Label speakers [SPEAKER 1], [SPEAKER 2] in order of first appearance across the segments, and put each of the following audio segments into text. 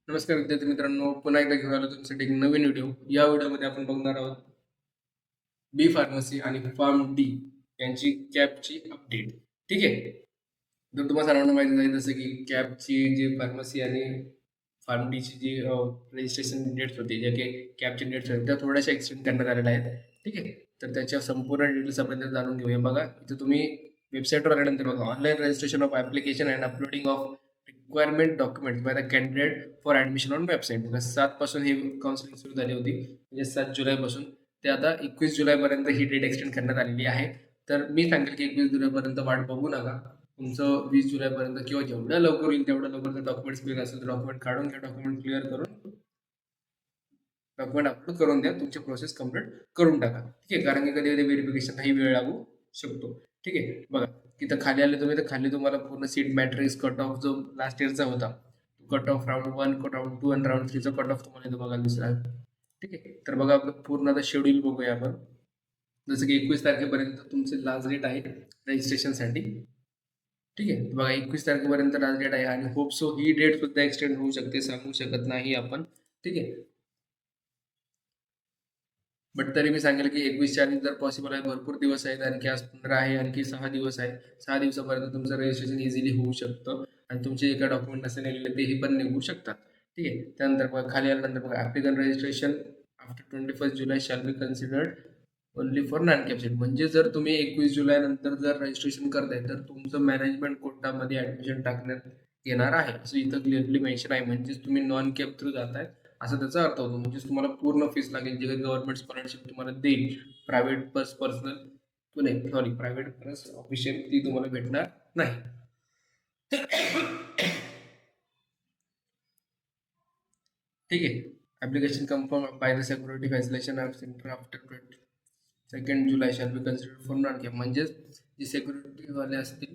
[SPEAKER 1] नमस्कार विद्यार्थी मित्रांनो, पुन्हा एकदा घेऊन आलो तुमच्यासाठी एक नवीन व्हिडिओ. या व्हिडिओमध्ये आपण बघणार आहोत बी फार्मसी आणि फार्म डी यांची कॅपची अपडेट. ठीक आहे. तर तुम्हाला सर्वांना माहिती आहे जसं की कॅपची जी फार्मसी आणि फार्म डीची जी रजिस्ट्रेशन डेट्स होती, ज्या काही कॅपची डेट्स होत्या त्या थोड्याशा एक्सटेंड करण्यात आलेल्या आहेत. ठीक आहे. तर त्याच्या संपूर्ण डिटेल्स आपण इथे जाणून घेऊया. बघा इथे तुम्ही वेबसाईटवर आल्यानंतर बघा online registration of application and uploading of requirement documents by the candidate for admission on website. बघा 7 पासून ही काउन्सिलिंग सुरू झाली होती, म्हणजे 7 जुलैपासून ते आता 21 जुलैपर्यंत ही डेट एक्सटेंड करण्यात आलेली आहे. तर मी सांगेल की 21 जुलैपर्यंत वाट बघू नका. तुमचं 20 जुलैपर्यंत किंवा जेवढ्या लवकर होईल तेवढ्या लवकर जर डॉक्युमेंट्स क्लिअर असेल तर डॉक्युमेंट काढून घ्या. डॉक्युमेंट क्लिअर करून डॉक्युमेंट अपलोड करून द्या. तुमची प्रोसेस कंप्लीट करून टाका. ठीक आहे. कारण की कधी कधी व्हेरिफिकेशन ही वेळ लागू शकतो. ठीक आहे. बघा तिथं खाली आले तुम्ही तर खाली तुम्हाला पूर्ण सीट मॅट्रिक्स कट ऑफ जो लास्ट इयरचा होता, cut off round 1, cut off 2 आणि राऊंड 3चा कट ऑफ तुम्हाला इथं बघायला दिसला. ठीक आहे. तर बघा आपलं पूर्ण आता शेड्यूल बघूया आपण. जसं की 21 तारखेपर्यंत तुमचे लास्ट डेट आहे रजिस्ट्रेशनसाठी. ठीक आहे. बघा 21 तारखेपर्यंत लास्ट डेट आहे आणि होप सो ही डेट सुद्धा एक्सटेंड होऊ शकते, सांगू शकत नाही आपण. ठीक आहे. बट तरी मी सांगेल की 21च्या आधी जर पॉसिबल आहे, भरपूर दिवस आहेत. आणखी आज 15 आहे, आणखी 6 दिवस आहे. 6 दिवसापर्यंत तुमचं रजिस्ट्रेशन इझिली होऊ शकतं आणि तुमचे एका डॉक्युमेंट नसेल निघले तेही पण निघू शकतात. ठीक आहे. त्यानंतर बघा खाली आल्यानंतर बघा ॲप्लिकन रजिस्ट्रेशन आफ्टर 21 जुलै shall be considered only for non कॅप्सिड. म्हणजे जर तुम्ही 21 जुलै नंतर जर रजिस्ट्रेशन करताय तर तुमचं मॅनेजमेंट कोटामध्ये ॲडमिशन टाकण्यात येणार आहे, असं इथं क्लिअरली मेन्शन आहे. म्हणजेच तुम्ही नॉन कॅप थ्रू जाताय असा त्याचा अर्थ होतो. म्हणजेच तुम्हाला पूर्ण फीस लागेल, जे काही गव्हर्नमेंट स्कॉलरशिप तुम्हाला देईल private plus personal sorry private plus official ती तुम्हाला भेटणार नाही. ठीक आहे. Application confirm by the security facilitation of center after 2 जुलै shall be consider for non CAP. म्हणजेच जे सिक्युरिटीवाले असतील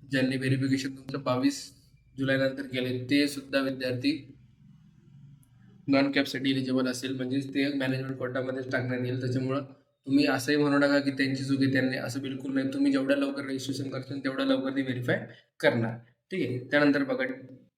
[SPEAKER 1] ज्यांनी व्हेरिफिकेशन तुमचं 22 जुलैनंतर केले ते सुद्धा विद्यार्थी नॉन कॅपसाठी एलिजिबल असेल, म्हणजेच ते मॅनेजमेंट कोटामध्येच टाकण्यात येईल. त्याच्यामुळं तुम्ही असंही म्हणू नका की त्यांची चूक आहे, त्यांनी असं बिलकुल नाही. तुम्ही जेवढ्या लवकर रजिस्ट्रेशन करता तेवढ्या लवकर ते व्हेरीफाय करणार. ठीक आहे. त्यानंतर बघा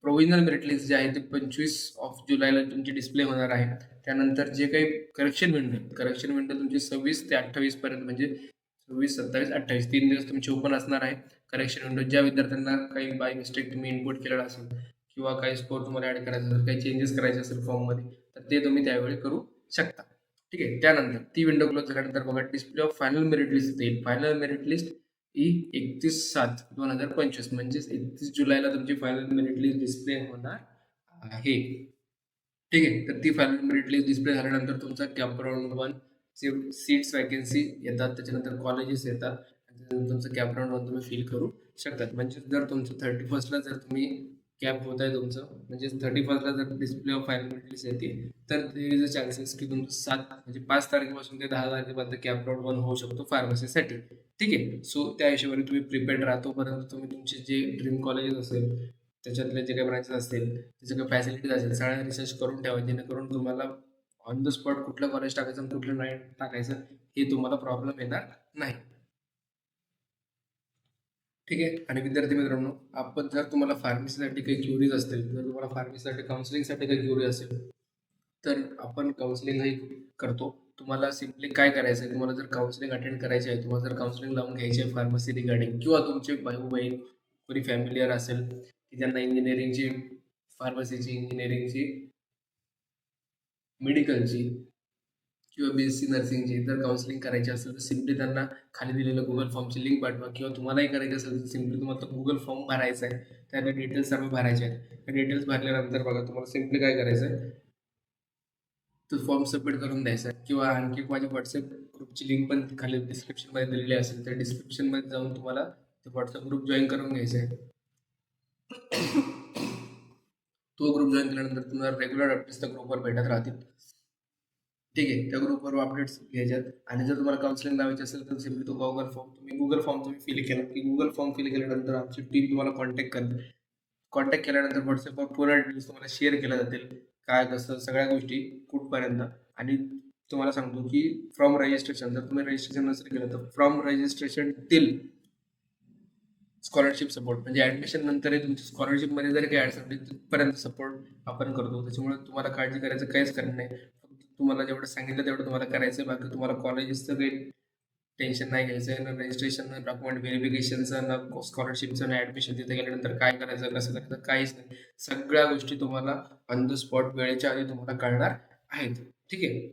[SPEAKER 1] प्रोव्हिजनल मेरिट लिस्ट जे आहे ते 25 ऑफ जुलैला तुमची डिस्प्ले होणार आहे. त्यानंतर जे काही करेक्शन विंडो तुमची 26 ते 28 पर्यंत, म्हणजे 26, 27, 28 3 दिवस तुमची ओपन असणार आहे करेक्शन विंडो. ज्या विद्यार्थ्यांना काही बाय मिस्टेक तुम्ही इनपुट केलेला असेल किंवा काही स्कोर तुम्हाला ॲड करायचा असेल, काही चेंजेस करायचे असेल फॉर्ममध्ये, तर ते तुम्ही त्यावेळी करू शकता. ठीक आहे. त्यानंतर ती विंडो क्लोज झाल्यानंतर बघा display of final merit list येईल. फायनल मेरिट लिस्ट ही 31/7/2025, म्हणजेच 31 जुलैला तुमची फायनल मेरिट लिस्ट डिस्प्ले होणार आहे. ठीक आहे. तर ती फायनल मेरिट लिस्ट डिस्प्ले झाल्यानंतर तुमचा कॅप राऊंड 1 सीट्स वॅकन्सी येतात, त्याच्यानंतर कॉलेजेस येतात, तुमचं कॅप राऊंड 1 तुम्ही फिल करू शकतात. म्हणजे जर तुमचं 31ला जर तुम्ही कॅप होत आहे तुमचं, म्हणजे 31ला जर display of final merit list येते तर ते इज अ चान्सेस की तुमचं 7 म्हणजे 5 तारखेपासून ते 10 तारखेपर्यंत कॅप राऊंड 1 होऊ शकतो फार्मसीसाठी. ठीक आहे. सो त्या हिशोबाने तुम्ही प्रिपेअर्ड राहा. तोपर्यंत तुम्ही तुमचे जे ड्रीम कॉलेजेस असेल त्याच्यातले जे काही ब्रांचेस असतील त्याच्या काही फॅसिलिटीज असेल सगळ्या रिसर्च करून ठेवा, जेणेकरून तुम्हाला ऑन द स्पॉट कुठलं कॉलेज टाकायचं आणि कुठलं नाही टाकायचं हे तुम्हाला प्रॉब्लेम येणार नाही. ठीक आहे. आणि विद्यार्थी मित्रांनो, आपण जर तुम्हाला फार्मसीसाठी काही क्युरीज असतील, जर तुम्हाला फार्मसीसाठी काउन्सिलिंगसाठी काही क्युरी असेल तर आपण काउन्सिलिंगही करतो. तुम्हाला सिम्पली काय करायचं आहे, तुम्हाला जर काउन्सिलिंग अटेंड करायची आहे, तुम्हाला जर काउन्सिलिंग लावून घ्यायची आहे फार्मसी रिगार्डिंग, किंवा तुमचे भाऊ बहीण कोणी फॅमिलियर असेल की ज्यांना इंजिनिअरिंगची, फार्मसीची, इंजिनिअरिंगची, मेडिकलची किंवा BSc नर्सिंगची जर काउन्सिलिंग करायची असेल तर सिम्पली त्यांना खाली दिलेलं गुगल फॉर्मची लिंक पाठवा, किंवा तुम्हालाही करायचं असेल तर सिम्पली तुम्हाला गुगल फॉर्म भरायचा आहे. त्याचे डिटेल्स सर्व भरायचे आहेत. त्या डिटेल्स भरल्यानंतर बघा तुम्हाला सिम्पली काय करायचं आहे, तो फॉर्म सबमिट करून द्यायचा आहे. किंवा आणखी माझी व्हॉट्सअप ग्रुपची लिंक पण खाली डिस्क्रिप्शनमध्ये दिलेली असेल, त्या डिस्क्रिप्शनमध्ये जाऊन तुम्हाला तो व्हॉट्सअप ग्रुप जॉईन करून घ्यायचा आहे. तो ग्रुप जॉईन केल्यानंतर तुम्हाला रेग्युलर अपडेट्स त्या ग्रुपवर भेटत राहतील. ठीक आहे. त्या ग्रुपवर अपडेट्स घ्यायच्यात. आणि जर तुम्हाला काउन्सिलिंग लावायची असेल तर सिम्पली तो गुगल फॉर्म तुम्ही फिल केला की गुगल फॉर्म फिल केल्यानंतर आमची टीम तुम्हाला कॉन्टॅक्ट करेल. कॉन्टॅक्ट केल्यानंतर व्हॉट्सअपवर पूर्ण डिटेल्स तुम्हाला शेअर केल्या जातील, काय कसं सगळ्या गोष्टी कुठपर्यंत. आणि तुम्हाला सांगतो की फ्रॉम रजिस्ट्रेशन, जर तुम्ही रजिस्ट्रेशन नसेल केलं तर from registration till scholarship support म्हणजे ऍडमिशन नंतरही तुमच्या स्कॉलरशिपमध्ये जर काही अडचण आली तिथपर्यंत सपोर्ट आपण करतो. त्याच्यामुळे तुम्हाला काळजी करायचं काहीच कारण नाही. फक्त तुम्हाला जेवढं सांगितलं तेवढं तुम्हाला करायचं. बाकी तुम्हाला कॉलेजेसचं काही टेन्शन नाही घ्यायचं आहे. ना रजिस्ट्रेशन, ना डॉक्युमेंट व्हेरिफिकेशनचं, ना स्कॉलरशिपचं, ना ऍडमिशन तिथे गेल्यानंतर काय करायचं, कसं करायचं, काहीच नाही. सगळ्या गोष्टी तुम्हाला ऑन द स्पॉट वेळेच्या आधी तुम्हाला कळणार आहेत. ठीक आहे.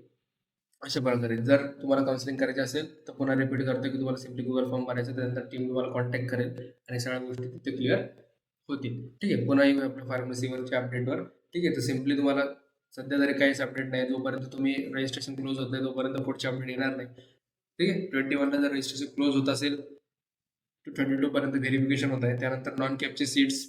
[SPEAKER 1] अशा प्रकारे जर तुम्हाला काउन्सिलिंग करायची असेल तर पुन्हा रिपीट करतो की तुम्हाला सिम्पली गुगल फॉर्म भरायचा, त्यानंतर टीम तुम्हाला कॉन्टॅक्ट करेल आणि सगळ्या गोष्टी तिथे क्लिअर होतील. ठीक आहे. पुन्हा येऊ आपल्या फार्मसीवरच्या अपडेटवर. ठीक आहे. तर सिम्पली तुम्हाला सध्या तरी काहीच अपडेट नाही. जोपर्यंत तुम्ही रजिस्ट्रेशन क्लोज होत नाही तोपर्यंत पुढचे अपडेट येणार नाही. ठीक आहे. 21ला जर रजिस्ट्रेशन क्लोज होत असेल तर 22 पर्यंत व्हेरिफिकेशन होत आहे. त्यानंतर नॉन कॅपचे सीट्स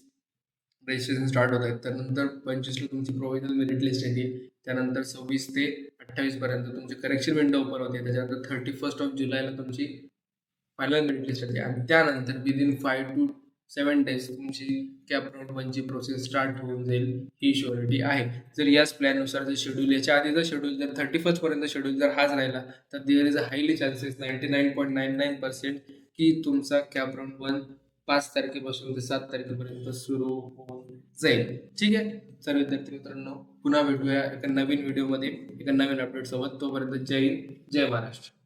[SPEAKER 1] रजिस्ट्रेशन स्टार्ट होत आहेत. त्यानंतर 25ला तुमची प्रोव्हिजनल मेरिट लिस्ट येते. त्यानंतर 26 ते 28 पर्यंत तुमची करेक्शन विंडो ओपन होते. त्याच्यानंतर 31 जुलैला तुमची फायनल मेरिट लिस्ट येते आणि त्यानंतर विदिन 5 to 7 days तुमची कॅप राऊंड 1ची प्रोसेस स्टार्ट होऊन जाईल, ही शुअरिटी आहे. जर याच प्लॅननुसार जर शेड्यूल याच्या आधीचा शेड्यूल जर 31 पर्यंत शेड्यूल जर हाच राहिला तर there is a highly chances 99.99% की तुमचा कॅप राऊंड 1 5 तारखेपासून ते 7 तारखेपर्यंत सुरू होऊन जाईल. ठीक आहे. तर विद्यार्थी मित्रांनो पुन्हा भेटूया एका नवीन व्हिडिओमध्ये एका नवीन अपडेट सोबत. तोपर्यंत जय हिंद, जय महाराष्ट्र.